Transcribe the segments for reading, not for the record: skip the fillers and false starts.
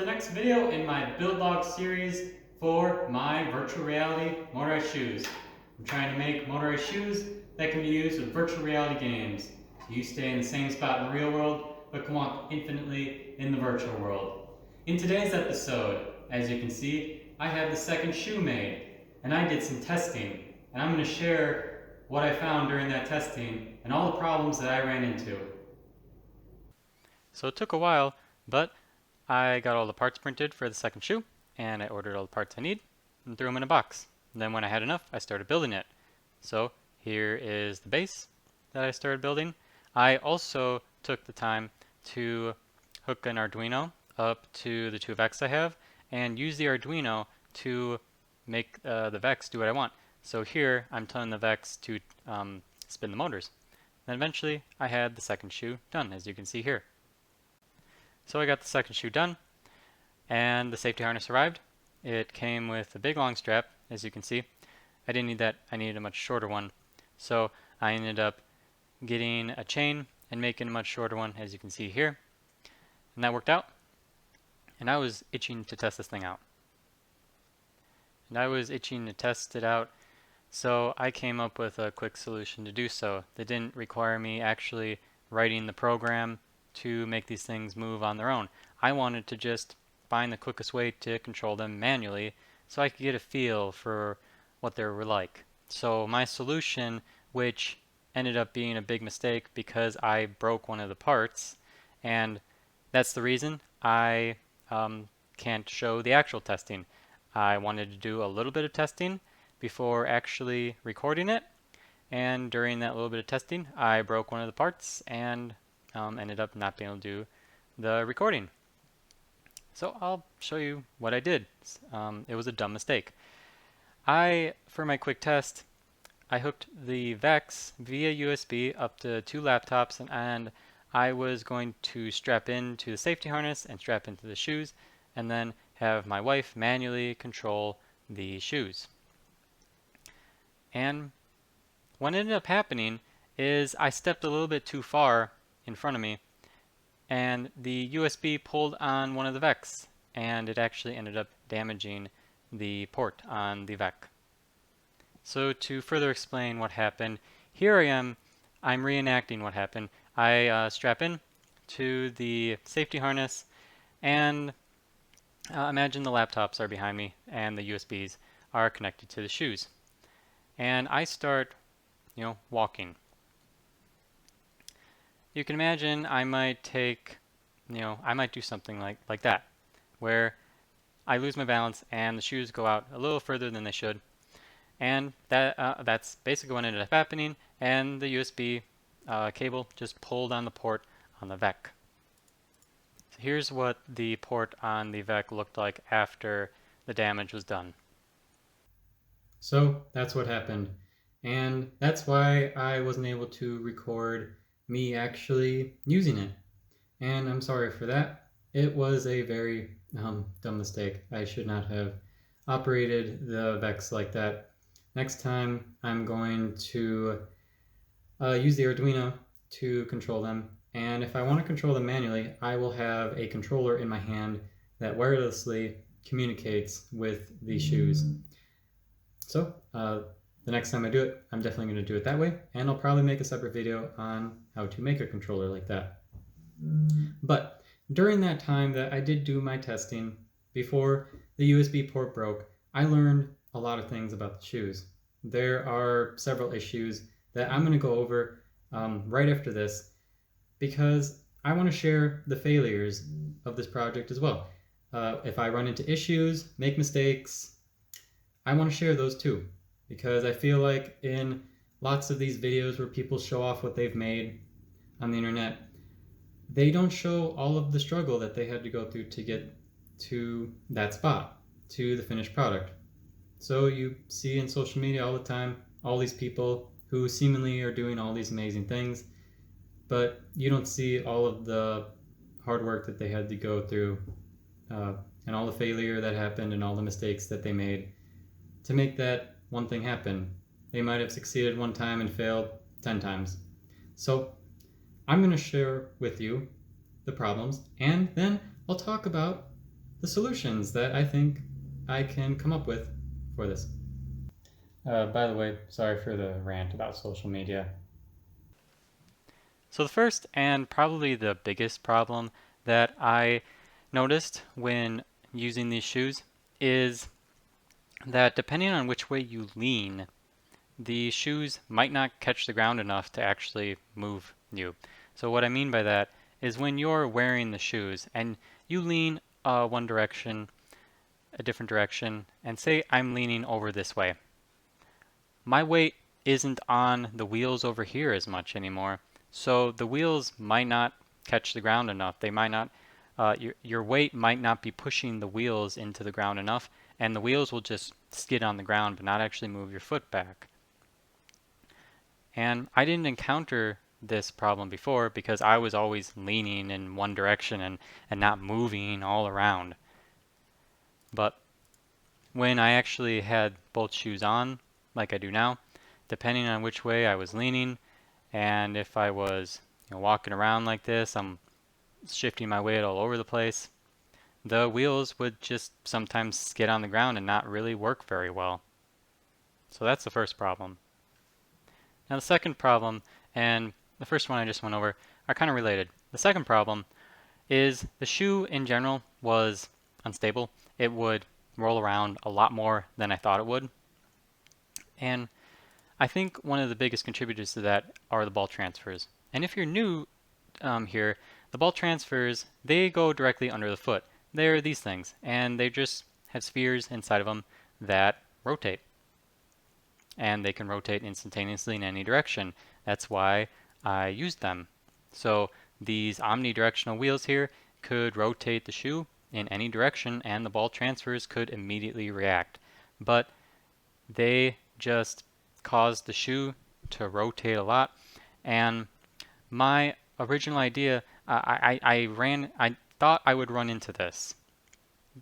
the next video in my build log series for my virtual reality motorized shoes. I'm trying to make motorized shoes that can be used with virtual reality games. So you stay in the same spot in the real world, but can walk infinitely in the virtual world. In today's episode, as you can see, I have the second shoe made, and I did some testing, and I'm going to share what I found during that testing and all the problems that I ran into. So it took a while, but I got all the parts printed for the second shoe, and I ordered all the parts I need and threw them in a box. And then when I had enough, I started building it. So here is the base that I started building. I also took the time to hook an Arduino up to the two VESCs I have and use the Arduino to make the VESCs do what I want. So here I'm telling the VESCs to spin the motors. Then eventually I had the second shoe done, as you can see here. So I got the second shoe done, and the safety harness arrived. It came with a big long strap, as you can see. I didn't need that, I needed a much shorter one. So I ended up getting a chain and making a much shorter one, as you can see here. And that worked out. And I was itching to test this thing out. So I came up with a quick solution to do so that didn't require me actually writing the program to make these things move on their own. I wanted to just find the quickest way to control them manually so I could get a feel for what they were like. So my solution, which ended up being a big mistake because I broke one of the parts, and that's the reason I can't show the actual testing. I wanted to do a little bit of testing before actually recording it, and during that little bit of testing I broke one of the parts and ended up not being able to do the recording. So I'll show you what I did. It was a dumb mistake. For my quick test, I hooked the VESCs via USB up to two laptops, and I was going to strap into the safety harness and strap into the shoes, and then have my wife manually control the shoes. And what ended up happening is I stepped a little bit too far in front of me, and the USB pulled on one of the VESCs, and it actually ended up damaging the port on the VESC. So to further explain what happened, here I am, I'm reenacting what happened. I strap in to the safety harness, and imagine the laptops are behind me and the USBs are connected to the shoes. And I start, walking. You can imagine I might do something like that, where I lose my balance and the shoes go out a little further than they should. And that's basically what ended up happening, and the USB cable just pulled on the port on the VESC. So here's what the port on the VESC looked like after the damage was done. So that's what happened, and that's why I wasn't able to record me actually using it, and I'm sorry for that. It was a very dumb mistake. I should not have operated the VESCs like that. Next time I'm going to use the Arduino to control them, and if I want to control them manually, I will have a controller in my hand that wirelessly communicates with the shoes. So the next time I do it, I'm definitely going to do it that way, and I'll probably make a separate video on how to make a controller like that. But during that time that I did do my testing, before the USB port broke, I learned a lot of things about the shoes. There are several issues that I'm going to go over right after this, because I want to share the failures of this project as well. If I run into issues, make mistakes, I want to share those too, because I feel like in lots of these videos where people show off what they've made on the internet, they don't show all of the struggle that they had to go through to get to that spot, to the finished product. So you see in social media all the time, all these people who seemingly are doing all these amazing things, but you don't see all of the hard work that they had to go through, and all the failure that happened and all the mistakes that they made to make that one thing happen. They might have succeeded one time and failed 10 times. So I'm going to share with you the problems, and then I'll talk about the solutions that I think I can come up with for this. By the way, sorry for the rant about social media. So the first and probably the biggest problem that I noticed when using these shoes is that depending on which way you lean, the shoes might not catch the ground enough to actually move you. So what I mean by that is when you're wearing the shoes and you lean one direction, a different direction, and say I'm leaning over this way. My weight isn't on the wheels over here as much anymore. So the wheels might not catch the ground enough. They might not, your weight might not be pushing the wheels into the ground enough, and the wheels will just skid on the ground but not actually move your foot back. And I didn't encounter this problem before because I was always leaning in one direction and not moving all around. But when I actually had both shoes on, like I do now, depending on which way I was leaning, and if I was walking around like this, I'm shifting my weight all over the place, the wheels would just sometimes skid on the ground and not really work very well. So that's the first problem. Now the second problem, and the first one I just went over, are kind of related. The second problem is the shoe in general was unstable. It would roll around a lot more than I thought it would. And I think one of the biggest contributors to that are the ball transfers. And if you're new here, the ball transfers, they go directly under the foot. They're these things, and they just have spheres inside of them that rotate. And they can rotate instantaneously in any direction. That's why I used them. So these omni-directional wheels here could rotate the shoe in any direction, and the ball transfers could immediately react. But they just caused the shoe to rotate a lot. And my original idea, I thought I would run into this,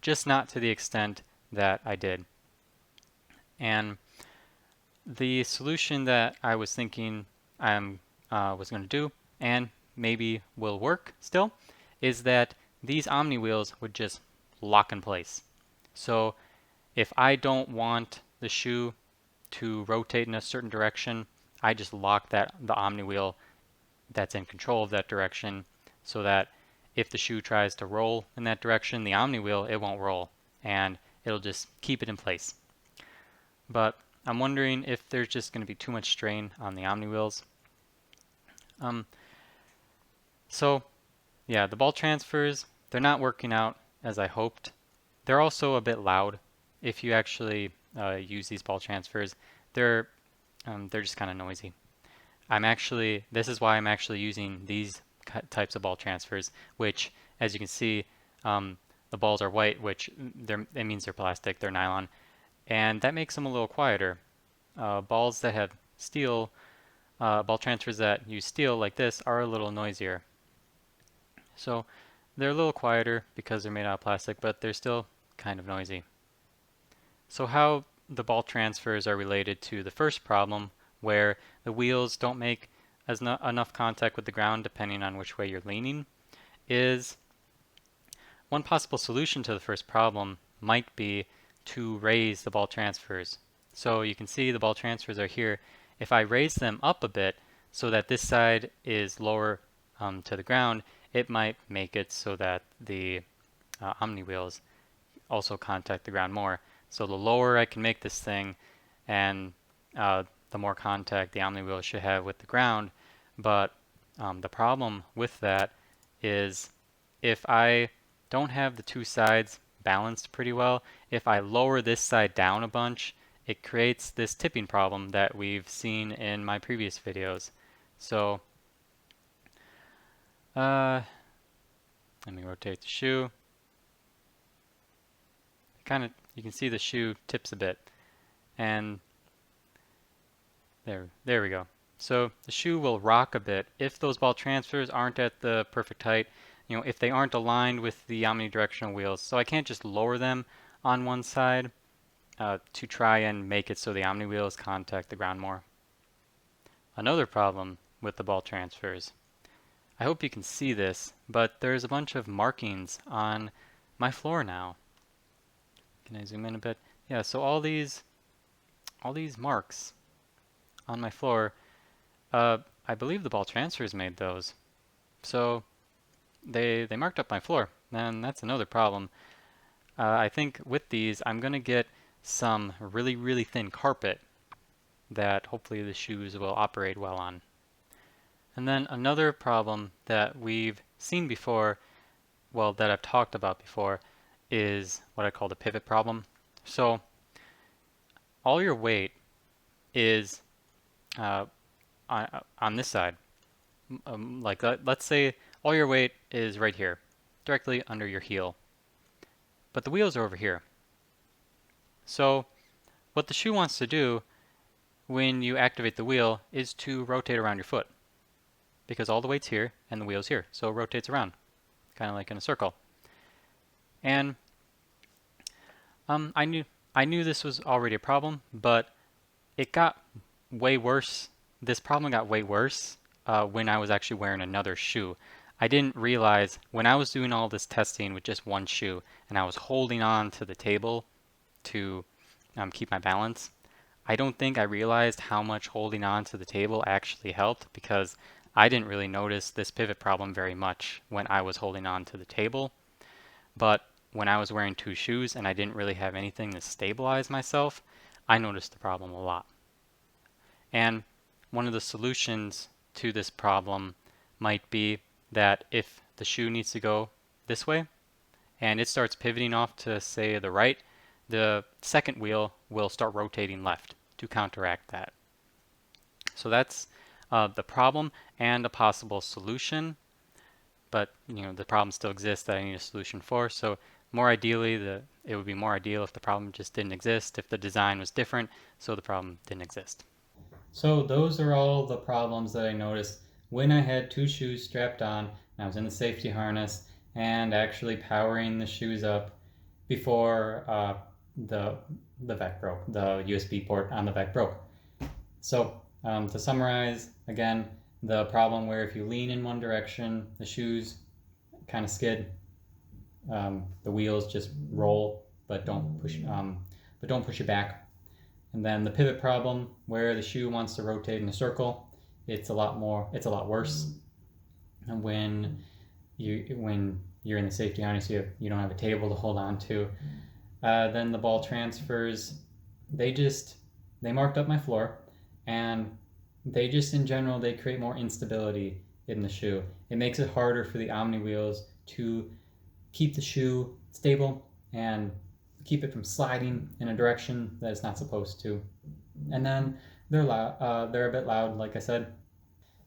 just not to the extent that I did. And the solution that I was thinking I was going to do, and maybe will work still, is that these omni wheels would just lock in place. So if I don't want the shoe to rotate in a certain direction, I just lock the omni wheel that's in control of that direction, so that if the shoe tries to roll in that direction, the omni wheel, it won't roll, and it'll just keep it in place. But I'm wondering if there's just going to be too much strain on the omni wheels. So yeah, the ball transfers, they're not working out as I hoped. They're also a bit loud. If you actually use these ball transfers, they're just kind of noisy. This is why I'm actually using these types of ball transfers, which, as you can see, the balls are white, which it means they're plastic, they're nylon, and that makes them a little quieter. Balls that have steel, ball transfers that use steel like this are a little noisier. So they're a little quieter because they're made out of plastic, but they're still kind of noisy. So how the ball transfers are related to the first problem, where the wheels don't make enough contact with the ground depending on which way you're leaning, is one possible solution to the first problem might be to raise the ball transfers. So you can see the ball transfers are here. If I raise them up a bit so that this side is lower to the ground, it might make it so that the omni wheels also contact the ground more. So the lower I can make this thing, and the more contact the omni wheel should have with the ground. But the problem with that is if I don't have the two sides balanced pretty well, if I lower this side down a bunch, it creates this tipping problem that we've seen in my previous videos. So let me rotate the shoe. You can see the shoe tips a bit, and there we go. So the shoe will rock a bit if those ball transfers aren't at the perfect height, if they aren't aligned with the omnidirectional wheels. So I can't just lower them on one side to try and make it so the omni wheels contact the ground more. Another problem with the ball transfers. I hope you can see this, but there's a bunch of markings on my floor now. Can I zoom in a bit? Yeah, so all these marks on my floor, I believe the ball transfers made those. So they marked up my floor, and that's another problem. I think with these, I'm going to get some really, really thin carpet that hopefully the shoes will operate well on. And then another problem that we've seen before, well, that I've talked about before, is what I call the pivot problem. So all your weight is on this side. Like let's say all your weight is right here, directly under your heel. But the wheels are over here. So what the shoe wants to do when you activate the wheel is to rotate around your foot, because all the weight's here and the wheel's here, so it rotates around, kind of like in a circle. And I knew this was already a problem, but it got way worse. This problem got way worse when I was actually wearing another shoe. I didn't realize when I was doing all this testing with just one shoe and I was holding on to the table to keep my balance, I don't think I realized how much holding on to the table actually helped, because I didn't really notice this pivot problem very much when I was holding on to the table. But when I was wearing two shoes and I didn't really have anything to stabilize myself, I noticed the problem a lot. And one of the solutions to this problem might be that if the shoe needs to go this way and it starts pivoting off to, say, the right, the second wheel will start rotating left to counteract that. So that's the problem and a possible solution. But the problem still exists that I need a solution for. So more ideally, it would be more ideal if the problem just didn't exist, if the design was different, so the problem didn't exist. So those are all the problems that I noticed when I had two shoes strapped on and I was in the safety harness and actually powering the shoes up before the VEC broke, the USB port on the VEC broke. So to summarize, again, the problem where if you lean in one direction, the shoes kind of skid. The wheels just roll, but don't push it back. And then the pivot problem, where the shoe wants to rotate in a circle, it's a lot worse. And when you're in the safety harness, you don't have a table to hold on to. Then the ball transfers, they marked up my floor, and they just in general, they create more instability in the shoe. It makes it harder for the omni-wheels to keep the shoe stable and keep it from sliding in a direction that it's not supposed to. And then they're a bit loud, like I said.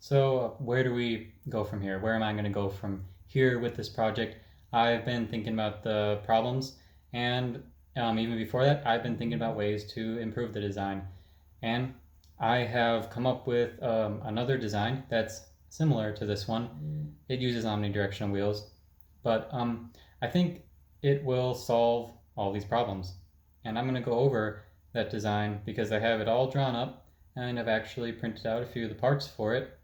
So where do we go from here? Where am I going to go from here with this project? I've been thinking about the problems, and even before that, I've been thinking about ways to improve the design. And I have come up with another design that's similar to this one. It uses omnidirectional wheels, but I think it will solve all these problems. And I'm going to go over that design because I have it all drawn up and I've actually printed out a few of the parts for it.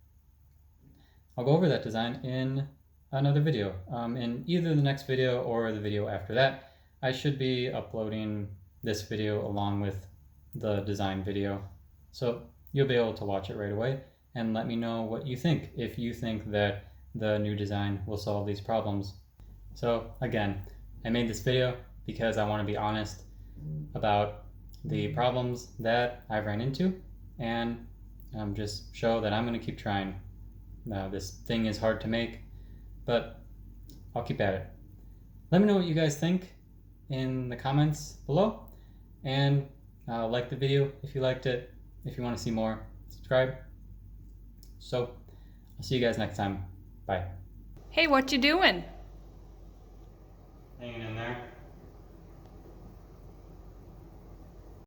I'll go over that design in another video, in either the next video or the video after that. I should be uploading this video along with the design video, so you'll be able to watch it right away and let me know what you think, if you think that the new design will solve these problems. So again, I made this video because I want to be honest about the problems that I've ran into, and just show that I'm going to keep trying. This thing is hard to make, but I'll keep at it. Let me know what you guys think in the comments below, and like the video if you liked it. If you want to see more, subscribe. So I'll see you guys next time. Bye. Hey, what you doing? Hanging in there.